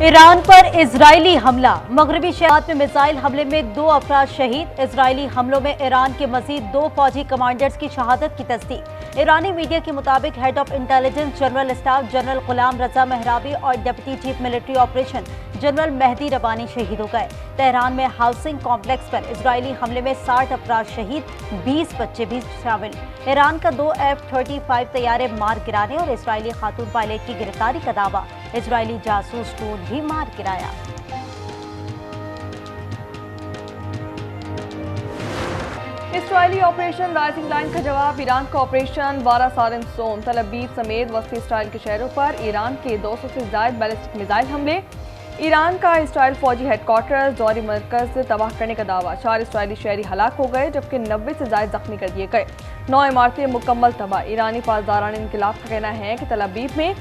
Iran पर Israeli हमला। मगरबी शहर में मिसाइल हमले में 2 अफराद शहीद। इजरायली हमलों में ईरान के मजीद 2 फौजी कमांडर्स की शहादत की तस्दीक। ईरानी मीडिया के मुताबिक head of intelligence general staff general Gholam Reza Mehrabi और deputy chief military operation general Mehdi Rabbani शहीद हो गए। तेहरान में हाउसिंग कॉम्प्लेक्स पर इजरायली हमले में 60 अफराद शहीद, 20 बच्चे भी शामिल। ईरान का 2 F-35 तैयारे मार गिराने और इजरायली खातून पायलट की गिरफ्तारी का दावा। इजरायली जासूस ड्रोन भी मार गिराया। इसराइली ऑपरेशन राइजिंग लाइन का जवाब। ईरान का ऑपरेशन वारा सारिन सोन, तल अवीव समेत वस्ती इसराइल के शहरों पर ईरान के 200 से ज्यादा बैलिस्टिक मिसाइल हमले। ईरान का इसराइल फौजी हेडक्वार्टर जौहरी मरकज तबाह करने का दावा। 4 इसराइली शहरी हलाक हो गए जबकि 90 से ज्यादा जख्मी कर दिए गए। 9 इमारतें मुकम्मल तबाह। ईरानी पासदारान इनकलाब का कहना है कि तल अवीव में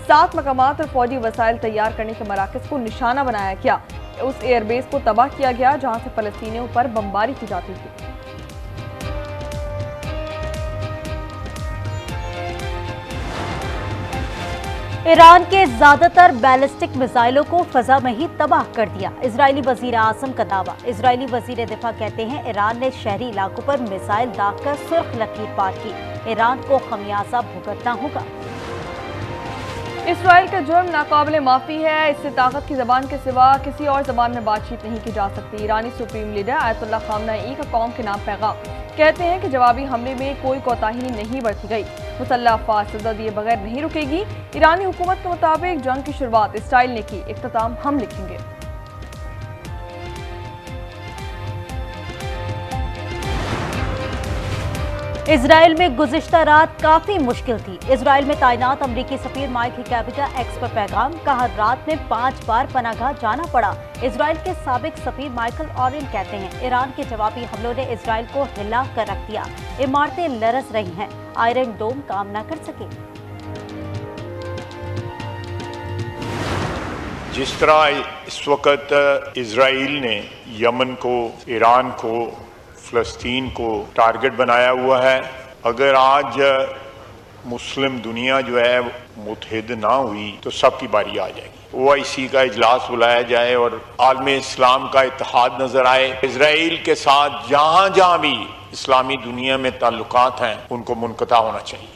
7 मकामात और फौजी वसाइल तैयार करने के मराकज को निशाना बनाया गया। उस एयरबेस को तबाह किया गया जहां से फलस्तीनियों पर बमबारी की जाती थी। ईरान के ज्यादातर बैलिस्टिक मिसाइलों को फजा में ही तबाह कर दिया। इजरायली वजीर आजम का दावा। इजरायली वजीर दिफा कहते हैं ईरान ने शहरी इलाकों पर मिसाइल दागकर सुर्ख लकीर पार की। ईरान को खमियाजा भुगतना होगा। इसराइल का जुर्म नाकाबिले माफी है। इससे ताकत की जबान के सिवा किसी और जबान में बातचीत नहीं की जा सकती। ईरानी सुप्रीम लीडर आयतुल्लाह खामनेई का कौम के नाम पैगाम। कहते हैं कि जवाबी हमले में कोई कोताही नहीं बरती गई। मुसल्लह अफवाज सजा दिए बगैर नहीं रुकेगी। ईरानी हुकूमत के मुताबिक जंग की शुरुआत इसराइल ने की, इख्तिताम हम लिखेंगे। इजराइल में गुज़िश्ता रात काफी मुश्किल थी। इजराइल में तैनात अमरीकी सफीर माइक कैबिटा एक्स पर पैगाम। कहा रात में 5 बार पनागाह जाना पड़ा। इजराइल के साबिक सफीर माइकल ऑरेन कहते हैं ईरान के जवाबी हमलों ने इजराइल को हिला कर रख दिया। इमारतें लरस रही हैं, आयरन डोम काम न कर सके। जिस तरह इस वक्त इजराइल ने यमन को, ईरान को, फ़लस्तीन को टारगेट बनाया हुआ है, अगर आज मुस्लिम दुनिया जो है मुत्तहिद ना हुई तो सबकी बारी आ जाएगी। OIC का इजलास बुलाया जाए और आलम इस्लाम का इत्तेहाद नजर आए। इजराइल के साथ जहाँ जहाँ भी इस्लामी दुनिया में ताल्लुकात हैं उनको मुनक़ता होना चाहिए।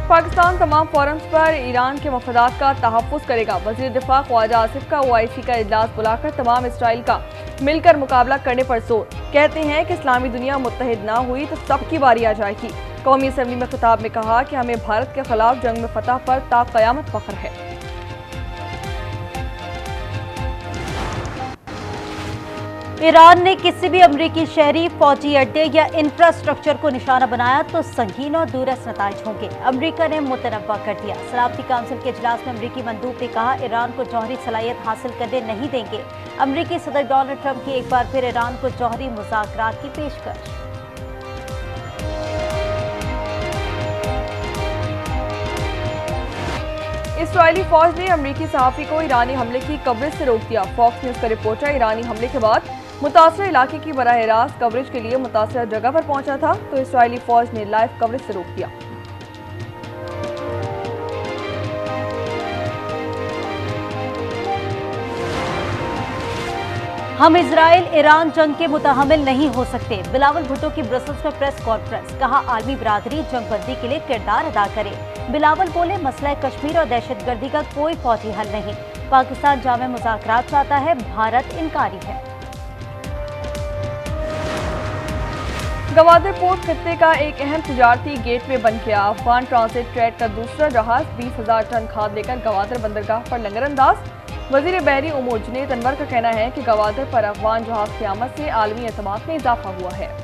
पाकिस्तान तमाम फोरम्स पर ईरान के मफादात का तहफ़्फ़ुज़ करेगा। वज़ीर दिफा ख्वाजा आसिफ का OIC का इजलास बुलाकर तमाम इसराइल का मिलकर मुकाबला करने पर जोर। कहते हैं कि इस्लामी दुनिया मुत्तहिद ना हुई तो सबकी बारी आ जाएगी। कौमी असम्बली में खिताब में कहा कि हमें भारत के खिलाफ जंग में फतह पर ता क़यामत फ़ख्र है। ईरान ने किसी भी अमरीकी शहरी, फौजी अड्डे या इंफ्रास्ट्रक्चर को निशाना बनाया तो संगीन और दूरस नताइज होंगे। अमरीका ने मुतनव्वा कर दिया। सलामती काउंसिल के इजलास में अमरीकी मंदूब ने कहा ईरान को जौहरी सलाहियत हासिल करने नहीं देंगे। अमरीकी सदर डोनाल्ड ट्रंप की एक बार फिर ईरान को जौहरी मुज़ाकरात की पेशकश। इसराइली फौज ने अमरीकी सहाफ़ी को ईरानी हमले की कवरेज से रोक दिया। फॉक्स न्यूज़ का रिपोर्टर ईरानी हमले के बाद मुतासर इलाके की बराह रास्त कवरेज के लिए मुतासर जगह पर पहुंचा था तो इसराइली फौज ने लाइव कवरेज से रोक दिया। हम इजराइल ईरान जंग के मुतहम्मिल नहीं हो सकते। बिलावल भुट्टो की ब्रसल्स में प्रेस कॉन्फ्रेंस। कहा आलमी बरादरी जंगबंदी के लिए किरदार अदा करे। बिलावल बोले मसला कश्मीर और दहशतगर्दी का कोई फौजी हल नहीं। पाकिस्तान जामे मुज़ाकरात चाहता है, भारत इनकारी है। गवादर पोर्ट खित्ते का एक अहम तिजारती गेटवे बन गया। अफगान ट्रांसिट ट्रेड का दूसरा जहाज 20,000 टन खाद लेकर गवादर बंदरगाह पर लंगरअंदाज। वजीर बहरी उमूर जुनैद अनवर का कहना है कि गवादर पर अफगान जहाज की आमद से आलमी एतमाद में इजाफा हुआ है।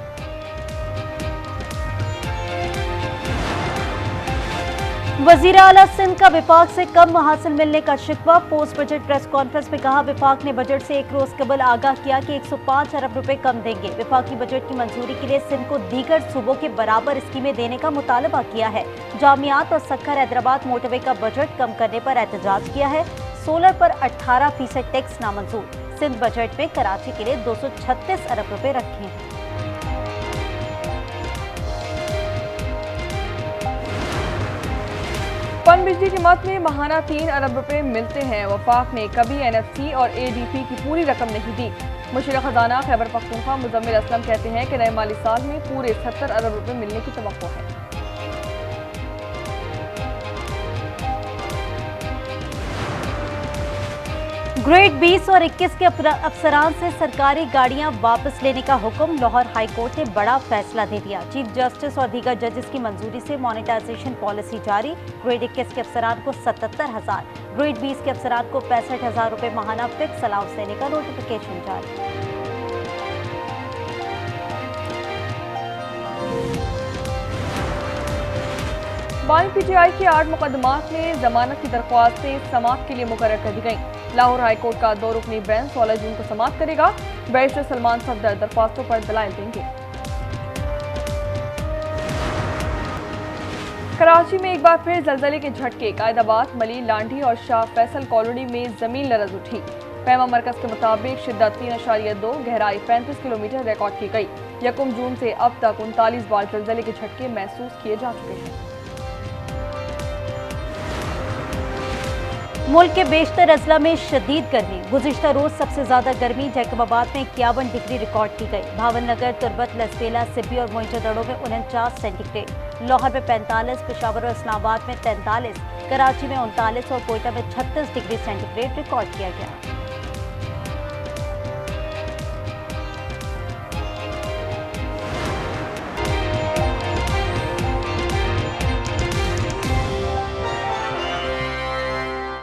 वजीर आला सिंध का विफाक से कम महासिल मिलने का शिकवा। पोस्ट बजट प्रेस कॉन्फ्रेंस में कहा विफाक ने बजट से 1 रोज कबल आगाह किया कि 105 अरब रुपए कम देंगे। विफाकी बजट की मंजूरी के लिए सिंध को दीगर सूबों के बराबर स्कीमें देने का मुतालबा किया है। जामियात और सक्खर हैदराबाद मोटरवे का बजट कम करने पर एहतजाज किया है। सोलर पर 18% टैक्स नामंजूर। सिंध बजट में कराची के लिए 236 अरब रुपए रखे हैं। पनबिजली कीमत में माहाना 3 अरब रुपए मिलते हैं। वफाक ने कभी NFC और ADP की पूरी रकम नहीं दी। मुशीर खजाना खैबर पख्तूनख्वा मुजम्मिल असलम कहते हैं कि नए माली साल में पूरे 70 अरब रुपए मिलने की तवक्को है। ग्रेड 20 और 21 के अफसरान से सरकारी गाड़ियां वापस लेने का हुक्म। लाहौर हाई कोर्ट ने बड़ा फैसला दे दिया। चीफ जस्टिस और दीगर जजेस की मंजूरी से मोनेटाइजेशन पॉलिसी जारी। ग्रेड 21 के अफसरान को 77,000, ग्रेड 20 के अफसरान को 65,000 रुपए माहाना फिक्स अलाउंस देने का नोटिफिकेशन जारी। बानी PTI के 8 मुकदमात में जमानत की दरख्वास्तें समाअत के लिए मुकर्रर कर दी गईं। लाहौर हाई कोर्ट का 2 रुकनी बेंच 16 जून को समाअत करेगा। बैरिस्टर सलमान सफदर दरख्वास्तों पर दलाइल देंगे। कराची में एक बार फिर जलजले के झटके। कायदाबाद, मली, लांडी और शाह फैसल कॉलोनी में जमीन लरज उठी। पैमा मरकज के मुताबिक शिद्दत 3.2, गहराई 35 किलोमीटर रिकॉर्ड की गई। 1 जून से अब तक 39 बार जलजले के झटके महसूस किए जा चुके हैं। मुल्क के बेशतर अजला में शदीद गर्मी। गुज़िश्ता रोज सबसे ज्यादा गर्मी जैकबाबाद में 51 डिग्री रिकॉर्ड की गई। भावनगर, तुर्बत, लसबेला, सिब्बी और मोइंजोदड़ो में 49 सेंटीग्रेड, लाहौर में 45, पेशावर और इस्लामाबाद में 43, कराची में 39 और कोयटा में 36 डिग्री सेंटीग्रेड रिकॉर्ड किया गया।